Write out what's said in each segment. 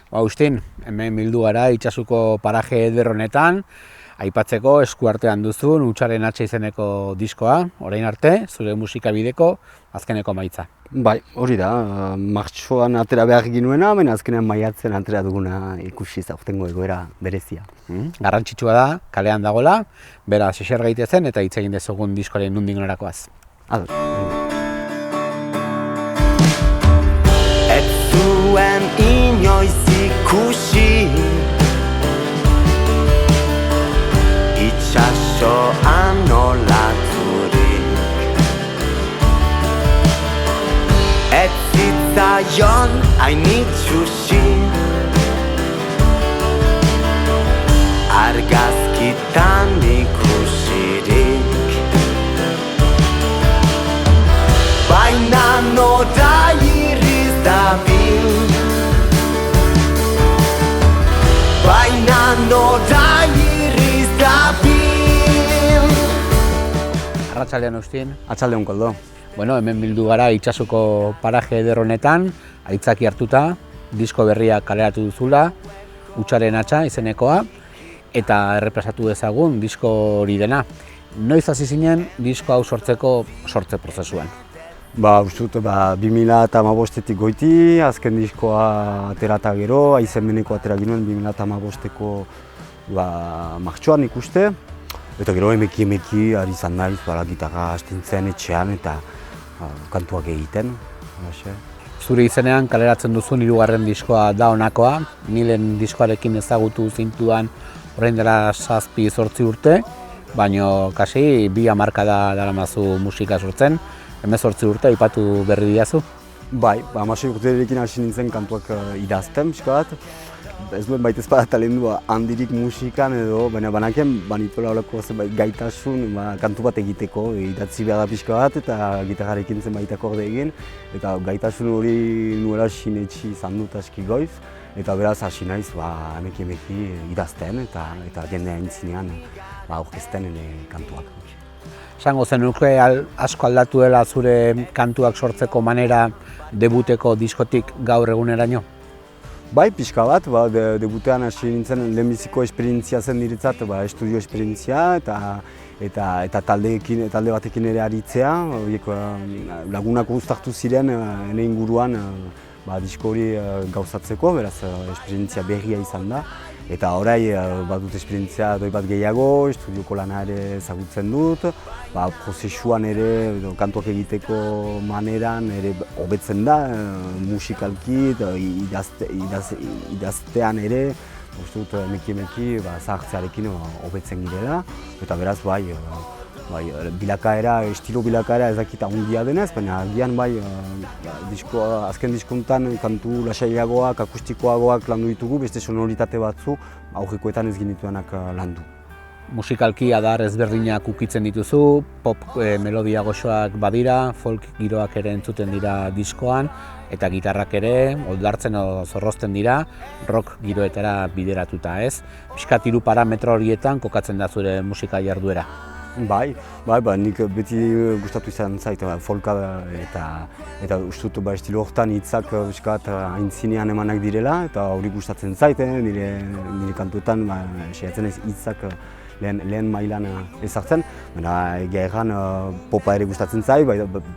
Agustin, hemen bildu gara itsasuko paraje eder honetan, aipatzeko eskuartean duzun Hutsaren Hatza izeneko diskoa, orain arte, zure musika bideko azkeneko emaitza. Bai, hori da, martxoan atera behar ginuena, baina azkenean maiatzen atera duguna ikusi aurtengo egoera berezia. Garrantzitsua da, kalean dagola, beraz eser gaitezen eta hitz egin dezagun diskoaren nondik norakoaz. Ez zuen inoiz ikusi itsasoan olaturik. Ez zitzaion hain itsusi argazkitan ikusirik. Baina nora irriz dabil, baina nora irriz dabil. Arratsaldean, Agustin. Atxaldeon, Koldo. Bueno, hemen bildu gara itsasuko paraje eder honetan, aitzaki hartuta, disko berria kaleratu duzula, Hutsaren Hatza izenekoa, eta errepresatu dezagun disko hori dena. Noiz hasi zinen disko hau sortzeko sortze prozesuan? Uste dut, 2015-etik goiti, azken diskoa aterata gero, aizenmeneko atera ginoen 2015-eko martxoan ikuste. Eta gero emeki ari izan naiz, gitarra astintzen etxean eta kantuak egiten. Zure izenean kaleratzen duzun hirugarren diskoa da honakoa, nilen diskoarekin ezagutu zintudan orain dela 7-8 urte, baina kasi 2 hamarkada daramazu musika sortzen, 18 urte aipatu berri diazu. Bai, 16 urterekin hasi nintzen kantuak idazten, pixka bat. Ez duen baita ezpada talendua handirik musikan edo, baina banaken banitola horako zenbait gaitasun kantu bat egiteko, idatzi behar da pixka bat eta gitarrarekin zenbait akorde egin. Eta gaitasun hori nuela sinetxi izan dut aski goiz. Eta beraz hasi naiz emeki idazten eta jendea entzinean aurkezten kantuak. Esango zenuke asko aldatu dela zure kantuak sortzeko manera debuteko diskotik gaur eguneraino? Bai, pixka bat, debutean hasi nintzen lehenbiziko esperientzia zen niretzat, estudio esperientzia eta talde batekin ere aritzea. Lagunak uztartu ziren ene inguruan disko hori gauzatzeko, beraz esperientzia berria izan da. Eta orai badut esperientzia doi bat gehiago, estudioko lana ere ezagutzen dut, prozesuan ere kantuak egiteko maneran ere hobetzen da, musikalki eta idaztean ere, uste dut emeki zahartzearekin hobetzen girela. Eta beraz bilakaera, estilo bilakaera ez dakit handia denez, baina agian azken diskontan kantu lasaiagoak, akustikoagoak landu ditugu, beste sonoritate batzu aurrekoetan ez genituenak landu. Musikalki adar ezberdinak ukitzen dituzu, pop melodia goxoak badira, folk giroak ere entzuten dira diskoan, eta gitarrak ere oldartzen edo zorrozten dira, rock giroetara bideratuta, ez? Pixkat 3 parametro horietan kokatzen da zure musika jarduera. Bai, nik beti gustatu izan zait folka eta uste dut estilo horretan hitzak aintzinean emanak direla eta hori gustatzen zait, nire kantuetan saiatzen naiz hitzak lehen mailan ezartzen. Baina egia erran popa ere gustatzen zait,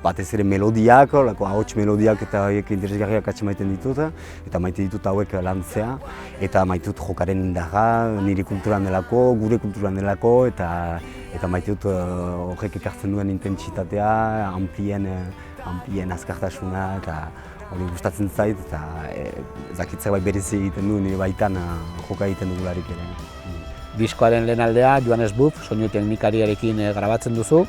batez ere melodiak, ahots melodiak eta horiek interesgarriak maiten ditut eta maite ditut hauek lantzea eta maite dut jokaren indarra, nire kulturan delako, gure kulturan delako eta maite dut horrek ekartzen duen intentsitatea, amplien azkartasuna eta hori gustatzen zait eta zakitzak berezi egiten du nire baitan joka egiten dugularik ere. Diskoaren lehen aldea Johannes Buff soinu teknikariarekin grabatzen duzu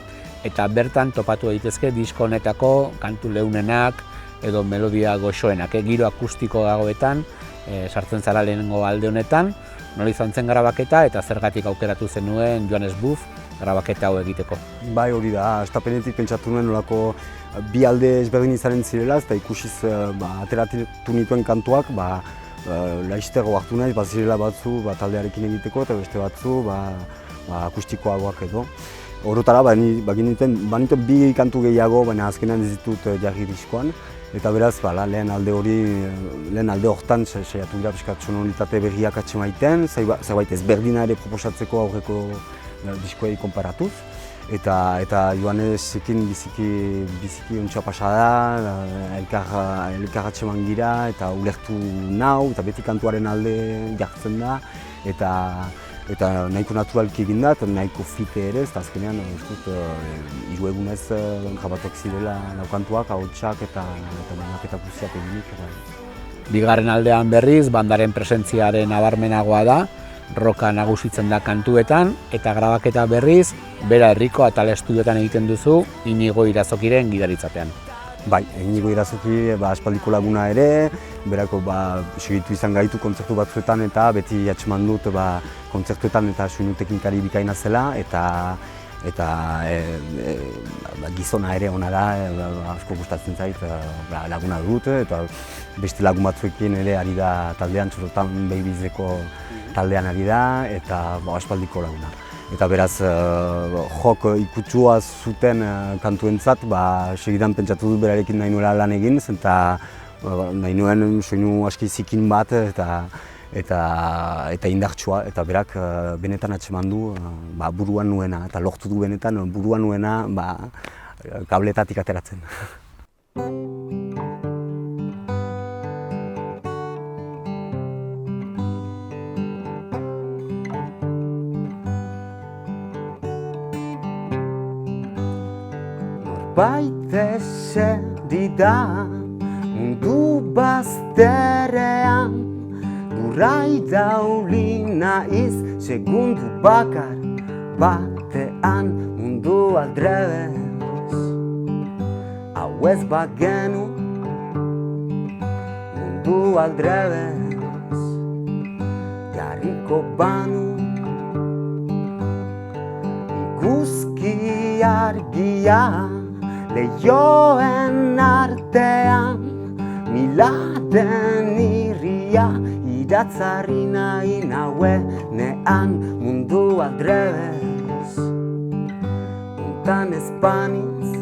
eta bertan topatu daitezke disko honetako kantu leunenak edo melodia goxoenak, giro akustiko dagoetan sartzen zara lehenengo alde honetan, nola izan zen grabaketa eta zergatik aukeratu zenuen Johannes Buff grabaketa hau egiteko. Bai, hori da, astapenetik pentsatu nuen nolako 2 alde ezberdin izanen zirela eta ikusiz ateratu nituen kantuak laiztego hartu nahi, bazirela batzu taldearekin egiteko eta beste batzu akustikoagoak edo. orotara banituen bi kantu gehiago, baina azkenean ez ditut jarri diskoan. Eta beraz, lehen alde horretan saiatu dira pixkat sonoritate berriak atxemaiten, zerbait ezberdina ere proposatzeko aurreko diskoei konparatuz. Eta Joanesekin biziki ontsa pasa da, elkar atxeman gira eta ulertu nau, eta beti kantuaren alde jartzen da. Eta nahiko naturalki egin da, eta nahiko fite ere, eta azkenean hiru egunez grabatuak zirela kantuak, ahotsak eta monaketak guztiak eginik. Bigarren aldean berriz, bandaren presentziaren nabarmenagoa da, roka nagusitzen da kantuetan, eta grabaketa berriz, bera herriko atal estudioetan egiten duzu, Inigo Irazokiren gidaritzapean. Bai, Inigo Irazoki aspaldiko laguna ere, berako segitu izan gaitu kontzertu batzuetan eta beti atxeman dut kontzertuetan eta soinu teknikari bikaina zela eta gizona ere ona da, asko gustatzen zait, laguna dut eta beste lagun batzuekin ere ari da taldean, Txorotan Babyseko taldean ari da eta aspaldiko laguna. Eta beraz, jok ikutsua zuten kantuentzat, segidan pentsatu dut berarekin nahi nuela lan egin, eta nahi nuen soinu aski zikin bat eta indartsua, eta berak benetan atxeman du buruan nuena, eta lortu du benetan buruan nuena kabletatik ateratzen. Baite eseri da mundu bazterrean, durrai dauli naiz segundu bakar batean mundu aldrebez. Hau ez bagenu mundu aldrebez, jarriko banu iguzki argia lehioen artean, miladen irria iratzarri nahi nauenean mundu aldrebez. Untan ezpanitz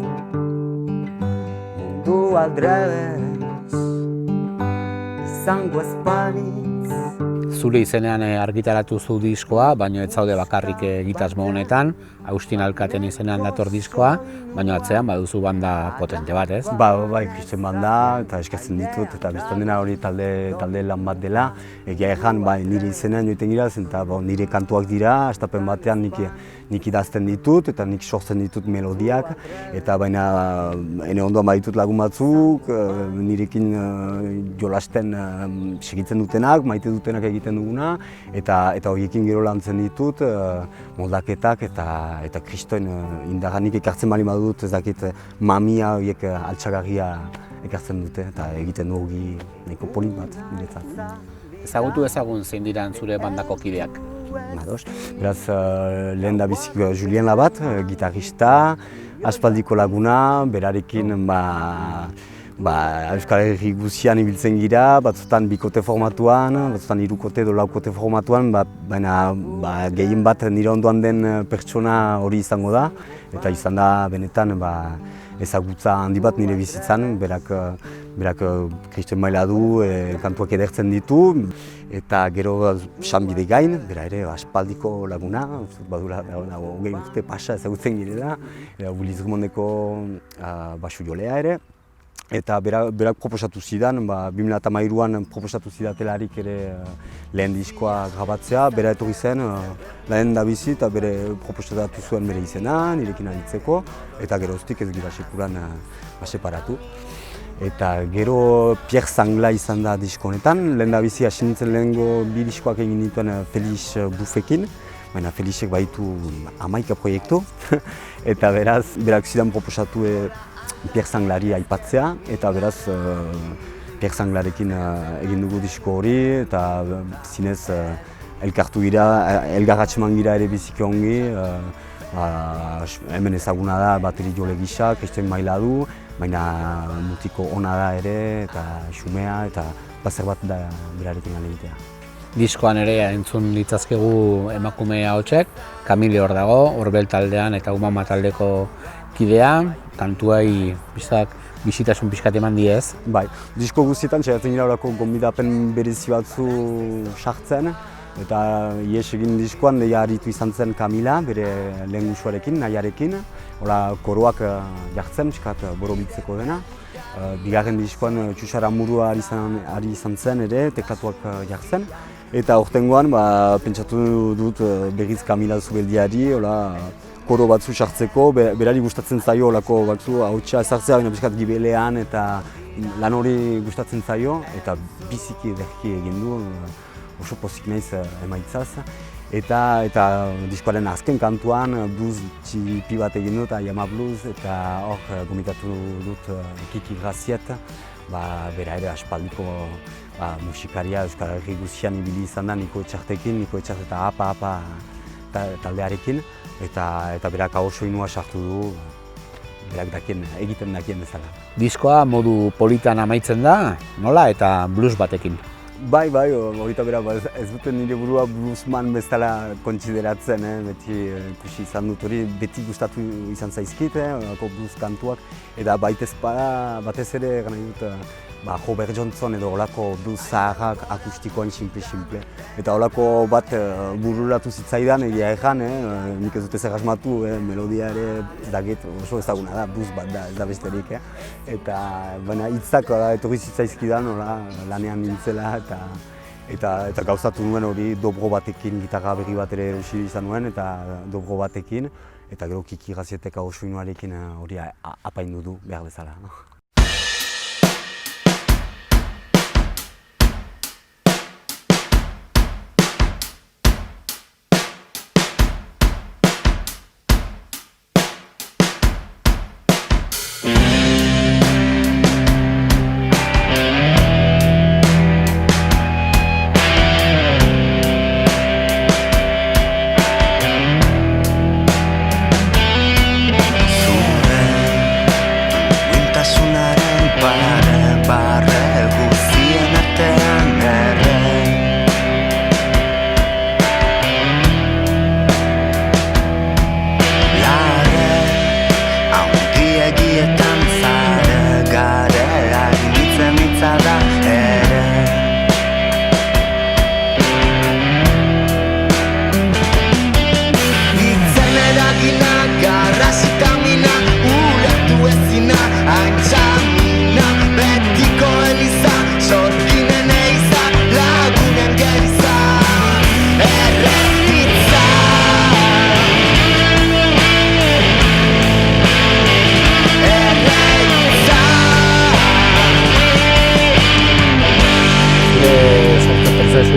mundu aldrebez, izango ezpanitz. Zure izenean argitaratu zu diskoa, baina ez zaude bakarrik egitasmo honetan, Agustin Alkaten izenean dator diskoa, baina atzean baduzu banda potente bat, ez? Bai, kristen banda eta eskatzen ditut, eta bestan dena hori talde lan bat dela. Egia egan, nire izenean joiten gira, eta nire kantuak dira, astapen batean nik idazten ditut, eta nik sortzen ditut melodiak, eta baina ene ondoan baditut lagun batzuk, nirekin jolasten segitzen dutenak, maite dutenak egiten duguna, eta horiekin gero lantzen ditut moldaketak eta kristoen indarranik ekartzen bali badut, ez dakit mamia horiek altxagarria ekartzen dute, eta egiten dugu nahiko polin bat niretzat. Ezagutu ezagun zein diran zure bandako kideak? Mados. Beraz, lehen da bizik Julien Labat, gitarrista, aspaldiko laguna, berarekin Euskal Herri guzian ibiltzen gira, batzutan bikote formatuan, batzutan hirukote edo laukote formatuan, baina gehien bat nire ondoan den pertsona hori izango da, eta izan da benetan ezagutza handi bat nire bizitzan, berak kristen maila du, kantuak edertzen ditu, eta gero sanbide gain, bera ere aspaldiko laguna, badura hogei urte pasa ezagutzen girela, Willis Drummondeko basu jolea ere. Eta berak proposatu zidan, 2013an proposatu zidatelarik ere lehen diskoa grabatzea, bera etorri zen lehen da bizi eta bere proposatu zuen bere izena, nirekin aditzeko, eta geroztik ez gira sekuran separatu. Eta gero Pierre Sangla izan da disko honetan, lehen da bizi hasi nintzen lehengo bi diskoak egin dituen Felix Buffekin, baina Felixek baditu 11 proiektu, eta berak zidan proposatu Pierre Sanglari aipatzea, eta beraz Pierre Sanglarekin egin dugu disko hori, eta zinez elkartu gira, elgarratxeman gira ere biziki ongi, hemen ezaguna da bateri jole gisa, kristen maila du, baina mutiko ona da ere, eta xumea, eta bazer bat da berarekin lan egitea. Diskoan ere entzun ditzazkegu emakume ahotsek, Kamile hor dago, Orbel taldean eta Umama taldeko kidea, kantuai bisitasun pixkat eman diez. Bai, disko guztietan saiatzen dira horako gonbidapen berezi batzu sartzen, eta ihes egin diskoan deia aritu izan zen Kamila, bere lehen gusuarekin, nahiarekin, hola koroak jartzen, pixkat borobitzeko dena. Bigarren diskoan Txusara Murua ari izan zen ere, teklatuak jartzen. Eta aurtengoan pentsatu dut berriz Kamila Zubeldiari, koro batzu sartzeko, berari gustatzen zaio olako batzu hautsa ezartzea, baina pixkat gibelean eta lan hori gustatzen zaio, eta biziki ederki egin du, oso pozik naiz emaitzaz. Eta diskoaren azken kantuan blues txipi bat egin dut, Ayama Blues, eta hor gomitatu dut Kiki Graziet, bera ere aspaldiko musikaria Euskal Herri guztian ibili izan da Niko Etxartekin, Niko Etxart eta Apa taldearekin, eta berak hau soinua sartu du, berak egiten dakien bezala. Diskoa modu politan amaitzen da, nola eta blues batekin? Bai, horita bera, ez duten nire burua bluesman bezala kontsideratzen, beti ikusi izan dut hori, beti gustatu izan zaizkit, horako blues kantuak, eta batez ere gana dut, Robert Johnson edo holako blues zaharrak akustikoan simple. Eta holako bat bururatu zitzaidan, egia egan, nik ez dut ezer asmatu, melodia ere daget oso ezaguna da, blues bat da, ez da besterik. Eta hitzak etorri zitzaizkidan lanean nintzela, eta gauzatu nuen hori dobro batekin, gitarra berri bat ere erosi izan nuen, eta dobro batekin, eta gero Kiki Grazietek hau soinuarekin hori apaindu du behar bezala.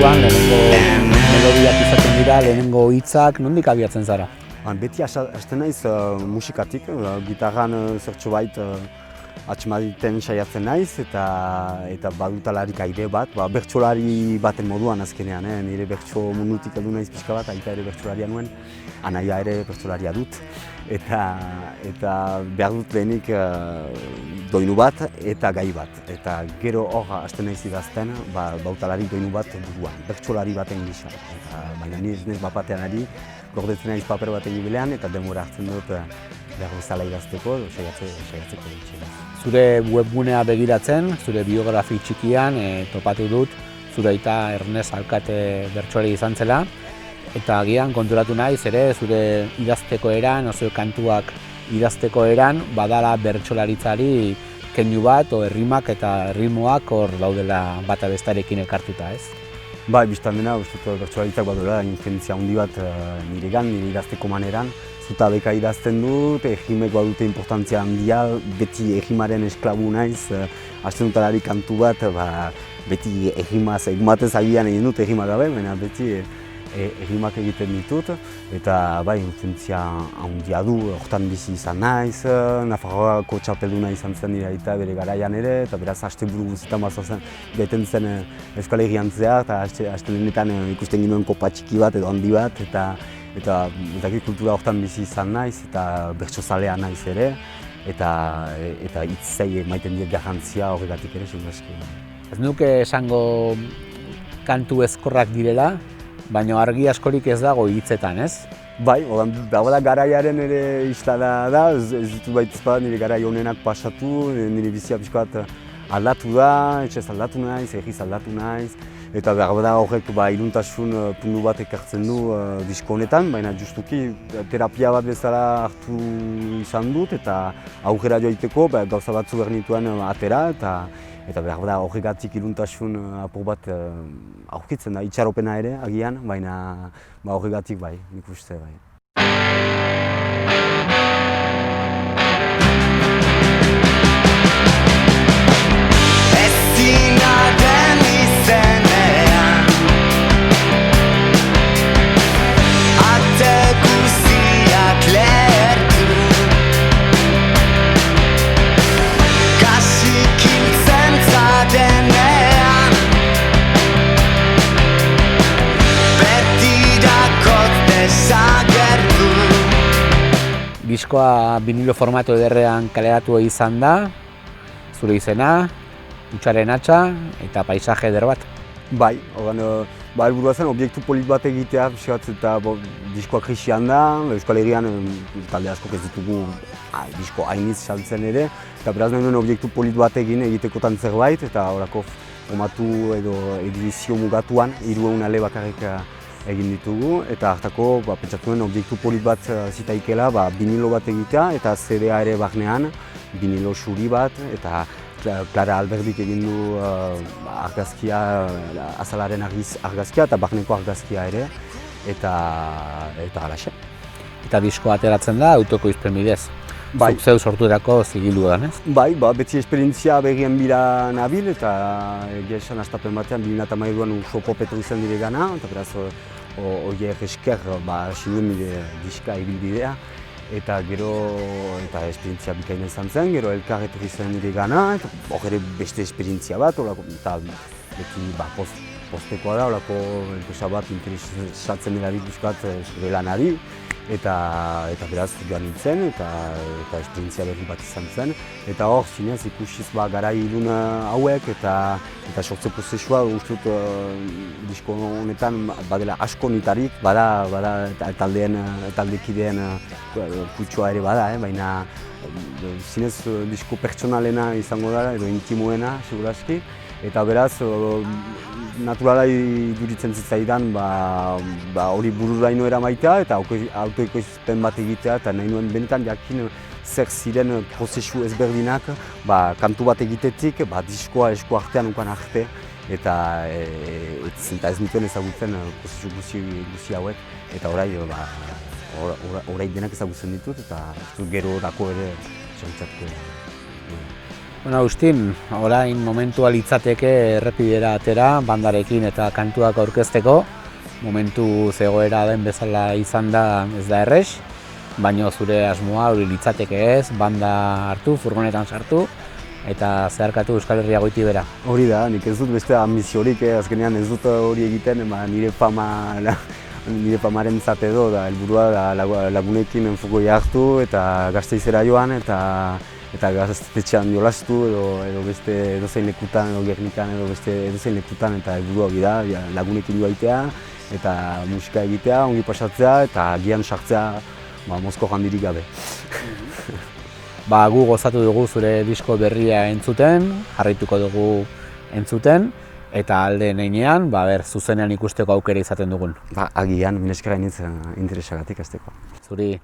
Lehenengo melodiak izaten dira, lehenengo hitzak, nondik abiatzen zara? Beti hasten naiz musikatik, gitarran zertxo bait atxemaiten saiatzen naiz, eta badutalarik aire bat, bertsolari baten moduan azkenean, nire bertso mundutik heldu naiz pixka bat, aita ere bertsolaria nuen, anaia ere bertsolaria dut, eta behar dut lehenik doinu bat eta gai bat. Eta gero hor hasten naiz idazten, bautalari doinu bat buruan, bertsolari baten gisa. Baina ni ez naiz bapatean ari, gordetzen naiz paper baten gibilean, eta denbora hartzen dut behar bezala idazteko, saiatzeko ditxera. Zure webgunea begiratzen, zure biografi txikian topatu dut, zure aita Ernest Alkate bertsolari izan zela, eta agian konturatu naiz ere zure idazteko eran, zure kantuak idazteko eran, badala bertsolaritzari keinu bat, errimak eta erritmoak hor daudela bata bestarekin elkartuta, ez? Bai, biztan dena, bertsolaritzak baduela influentzia handi bat niregan, nire idazteko maneran. Zutabeka idazten dut, egimek badute importantzia handia, beti egimaren esklabu naiz, hasten dutalari kantu bat, beti egimaz, egumatez agian egin dut egimak gabe, baina beti egimak egiten ditut, eta bai, influentzia handia du, hortan bizi izan naiz, Nafarroako txapelduna izan zen nire aita bere garaian ere, eta beraz asteburu guztietan bazoazen gaiten zen Euskal Herrian zehar, eta astelehenetan ikusten ginoen kopa txiki bat edo handi bat, eta kultura hortan bizi izan naiz, eta bertsozalea naiz ere, eta hitzei emaiten diet garrantzia horregatik ere, segurazki. Ez nuke esango kantu ezkorrak direla, baina argi askorik ez dago hitzetan, ez? Bai, dagoela garaiaren ere istada da, ez dut baitizpa nire garai honenak pasatu, nire bizia pixka bat aldatu da, etxez aldatu naiz, egiz aldatu naiz, eta behar da horrek iluntasun puntu bat ekartzen du disko honetan, baina justuki terapia bat bezala hartu izan dut, eta aurrera joiteko gauza batzu behar nituen atera, eta behar da horregatik iluntasun apur bat aurkitzen da, itxaropena ere agian, baina horregatik bai, nik uste bai. Diskoa vinilo formato ederrean kaleratu izan da, zure izena, hutsaren hatza eta paisaje eder bat. Bai, helburua zen obiektu polit bat egitea, eta diskoa krisian da, Euskal Herrian talde askok ez ditugu disko hainiz saltzen ere, eta beraz nahi nuen obiektu polit bat egitekotan zerbait, eta horako formatu edo edizio mugatuan 300 ale bakarrik egin ditugu, eta hartako pentsatu nuen obiektu polit bat zitaikela vinilo bat egitea, eta CD-a ere barnean, vinilo xuri bat, eta Clara Alberdik egin du argazkia, azalaren argazkia eta barneko argazkia ere, eta halaxe. Eta diskoa ateratzen da autokoizpen bidez. Zuk zeu sorturako zigilu da, ez? Bai, beti esperientzia berrien bila nabil, eta egia esan astapen batean 2013an oso popetu izan dire gana, eta beraz horiek esker hasi duen nire diska ibilbidea. Eta gero esperientzia bikaina izan zen, gero elkar etorri zen nire gana, eta hor ere beste esperientzia bat, eta beti postekoa da, horako enpresa bat interesatzen delarik buskat zure lanari, eta beraz joan nintzen, eta esperientzia berri bat izan zen. Eta hor, zinez, ikusiz garai ilun hauek, eta sortze prozesua, uste dut disko honetan badela asko nitarik, bada taldekideen kutsua ere bada, baina zinez disko pertsonalena izango da, edo intimoena, segurazki. Eta beraz, naturala iduritzen zitzaidan hori bururaino eramaitea eta autoekoizpen bat egitea, eta nahi nuen benetan jakin zer ziren prozesu ezberdinak kantu bat egitetik diskoa esku artean ukan arte, eta ez nituen ezagutzen prozesu guzi hauek, eta orai denak ezagutzen ditut, eta gero dako ere txantzatko. Bueno, Agustin, orain momentua litzateke errepidera atera, bandarekin eta kantuak aurkezteko. Momentu zegoera den bezala izan da ez da errez, baina zure asmoa hori litzateke ez, banda hartu, furgonetan sartu, eta zeharkatu Euskal Herria goiti bera. Hori da, nik ez dut beste ambiziorik, azkenean ez dut hori egiten, nire pamaren zate edo, helburua lagunekin enfokoi hartu eta Gasteizera joan, eta gaztetxean jolastu edo beste edozein lekutan, edo Gernikan edo beste edozein lekutan, eta helburua hori da lagunekin joaitea eta musika egitea, ongi pasatzea eta agian sartzea mozko handirik gabe. Gu gozatu dugu zure disko berria entzuten, jarraituko dugu entzuten, eta alde heinean, zuzenean ikusteko aukera izaten dugun. Agian, mineskera interesagatik azteko. Zuri.